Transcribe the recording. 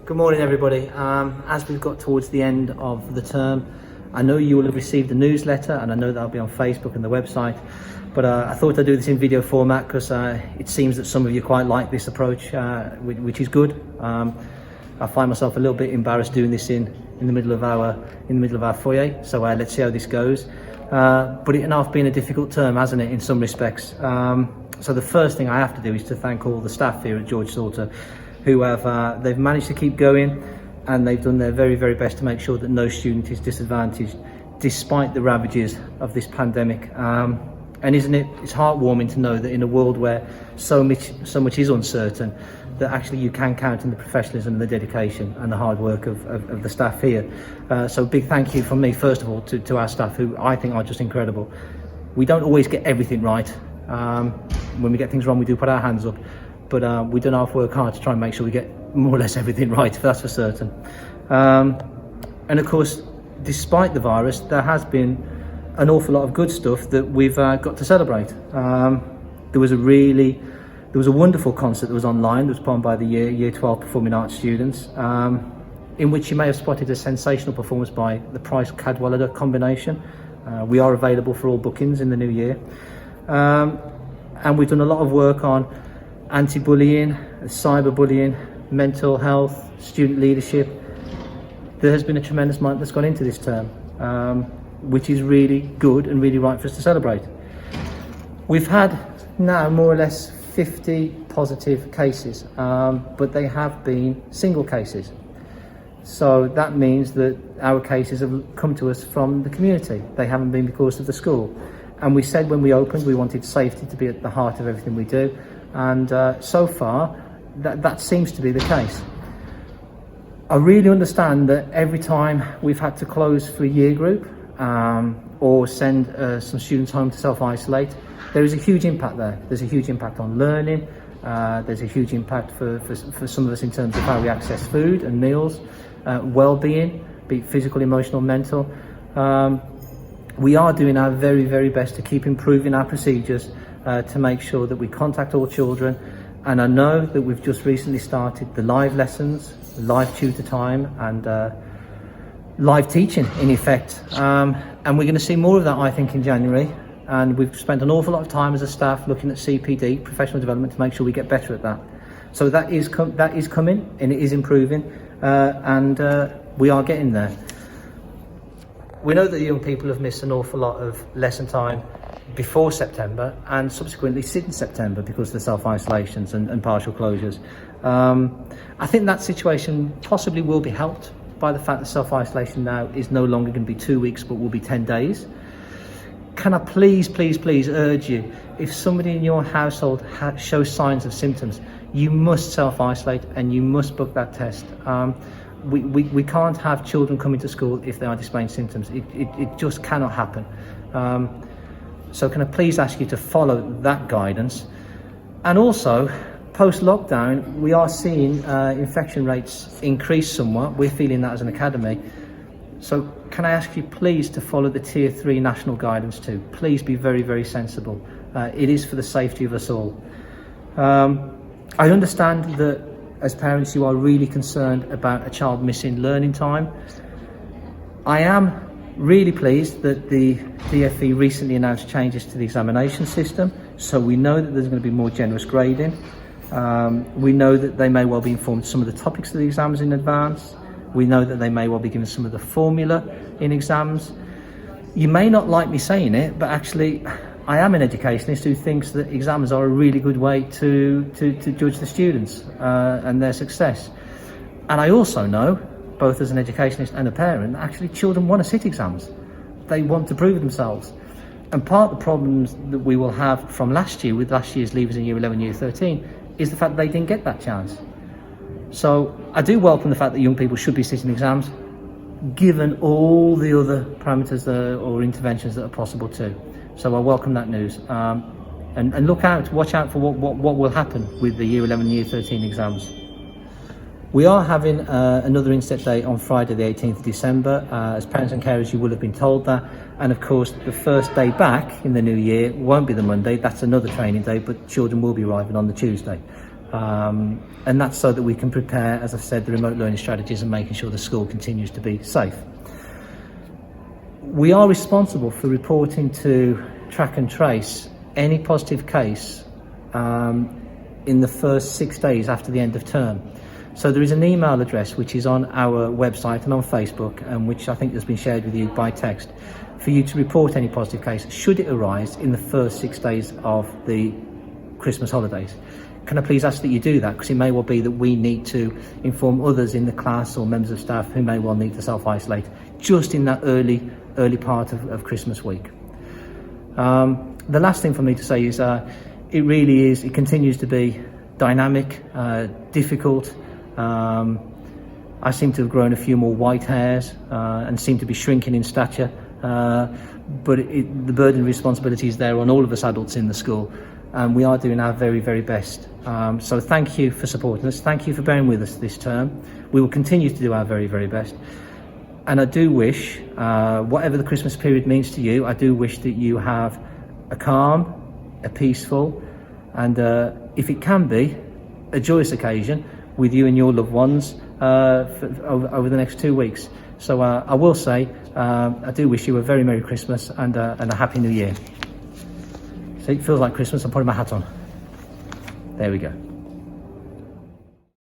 Good morning, everybody. As we've got towards the end of the term, I know you will have received the newsletter, and I know that'll be on Facebook and the website, but I thought I'd do this in video format because it seems that some of you quite like this approach, which is good. I find myself a little bit embarrassed doing this in the middle of our foyer, so let's see how this goes. But it has been a difficult term, hasn't it, in some respects. So the first thing I have to do is to thank all the staff here at George Salter who have they've managed to keep going, and they've done their very, very best to make sure that no student is disadvantaged despite the ravages of this pandemic. And isn't it, it's heartwarming to know that in a world where so much is uncertain, that actually you can count on the professionalism and the dedication and the hard work of the staff here. So big thank you from me, first of all, to our staff, who I think are just incredible. We don't always get everything right. When we get things wrong, we do put our hands up, but we don't have to work hard to try and make sure we get more or less everything right, that's for certain. And of course, despite the virus, there has been an awful lot of good stuff that we've got to celebrate. There was a wonderful concert that was online, that was put on by the Year 12 Performing Arts students, in which you may have spotted a sensational performance by the Price Cadwallader combination. We are available for all bookings in the new year. And we've done a lot of work on anti-bullying, cyberbullying, mental health, student leadership. There has been a tremendous amount that's gone into this term, which is really good and really right for us to celebrate. We've had now more or less 50 positive cases, but they have been single cases. So that means that our cases have come to us from the community. They haven't been because of the school. And we said when we opened we wanted safety to be at the heart of everything we do, and so far that seems to be the case. I really understand that every time we've had to close for a year group or send some students home to self-isolate, there is a huge impact there. There's a huge impact on learning, there's a huge impact for some of us in terms of how we access food and meals, well-being, be it physical, emotional, mental. We are doing our very, very best to keep improving our procedures to make sure that we contact all children. And I know that we've just recently started the live lessons, live tutor time, and live teaching in effect. And we're going to see more of that, I think, in January. And we've spent an awful lot of time as a staff looking at CPD, professional development, to make sure we get better at that. So that is coming, and it is improving, and we are getting there. We know that young people have missed an awful lot of lesson time before September and subsequently since September because of the self-isolations and partial closures. I think that situation possibly will be helped by the fact that self-isolation now is no longer going to be 2 weeks but will be 10 days. Can I please urge you, if somebody in your household shows signs of symptoms, you must self-isolate and you must book that test. We can't have children coming to school if they are displaying symptoms. It just cannot happen. So can I please ask you to follow that guidance? And also, post-lockdown, we are seeing infection rates increase somewhat. We're feeling that as an academy. So can I ask you please to follow the Tier 3 national guidance too? Please be very, very sensible. It is for the safety of us all. I understand that as parents you are really concerned about a child missing learning time. I am really pleased that the DfE recently announced changes to the examination system, so we know that there's going to be more generous grading. We know that they may well be informed some of the topics of the exams in advance. We know that they may well be given some of the formula in exams. You may not like me saying it, but actually I am an educationist who thinks that exams are a really good way to judge the students and their success. And I also know, both as an educationist and a parent, actually children want to sit exams. They want to prove themselves. And part of the problems that we will have from last year with last year's leavers in Year 11, Year 13, is the fact that they didn't get that chance. So I do welcome the fact that young people should be sitting exams, given all the other parameters or interventions that are possible too. So I welcome that news. And watch out for what will happen with the Year 11 and Year 13 exams. We are having another inset day on Friday the 18th of December. As parents and carers, you will have been told that. And of course, the first day back in the new year won't be the Monday, that's another training day, but children will be arriving on the Tuesday. And that's so that we can prepare, as I said, the remote learning strategies and making sure the school continues to be safe. We are responsible for reporting to track and trace any positive case in the first 6 days after the end of term. So there is an email address which is on our website and on Facebook, and which I think has been shared with you by text, for you to report any positive case should it arise in the first 6 days of the Christmas holidays. Can I please ask that you do that, because it may well be that we need to inform others in the class or members of staff who may well need to self-isolate just in that early part of Christmas week. The last thing for me to say is it continues to be dynamic, difficult. I seem to have grown a few more white hairs and seem to be shrinking in stature, but the burden of responsibility is there on all of us adults in the school, and we are doing our very, very best. So thank you for supporting us. Thank you for bearing with us this term. We will continue to do our very, very best. And I do wish, whatever the Christmas period means to you, I do wish that you have a calm, a peaceful, and if it can be, a joyous occasion with you and your loved ones over the next 2 weeks. So I will say, I do wish you a very Merry Christmas and a Happy New Year. See, it feels like Christmas. I'm putting my hat on. There we go.